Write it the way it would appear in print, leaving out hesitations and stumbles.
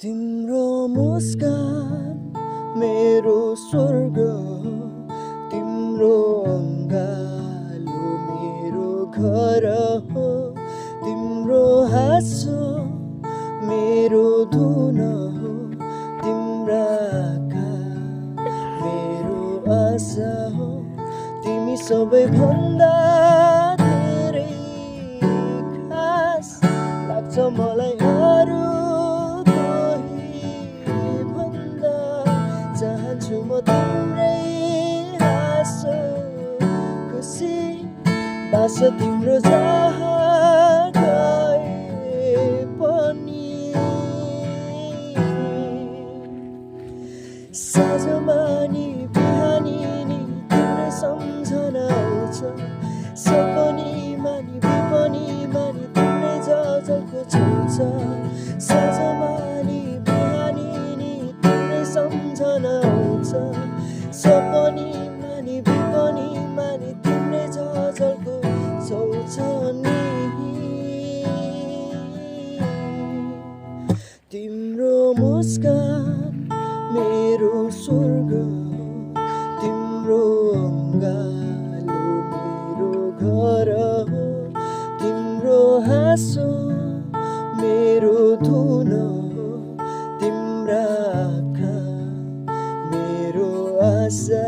तिम्रो मुस्कान मेरो स्वर्ग हो, तिम्रो अङ्गालो मेरो घर हो, तिम्रो हाँसो मेरो धुन हो, तिम्रा आँखा मेरो आशा हो, तिमी सबैभन्दा धेरै खास लाग्छ मलाई अरू चाहन्छु म तिम्रै हाँसो खुसी बास तिम्रो जहाँ गए पनि साँझमा नि बिहानी नि तिम्रै सम्झना आउँछ सपनीमा नि विपनीमा नि तिम्रै जलको छेउछ साँझमा नि बिहानी नि तिम्रै सम्झना आउँछ सपनीमा नि विपनीमा नि तिम्रै जलको छेउछ नि तिम्रो मुस्कान मेरो स्वर्ग तिम्रो अङ्गालो मेरो घर हो तिम्रो हाँसो मेरो धुन हो तिम्रा आँखा मेरो आशा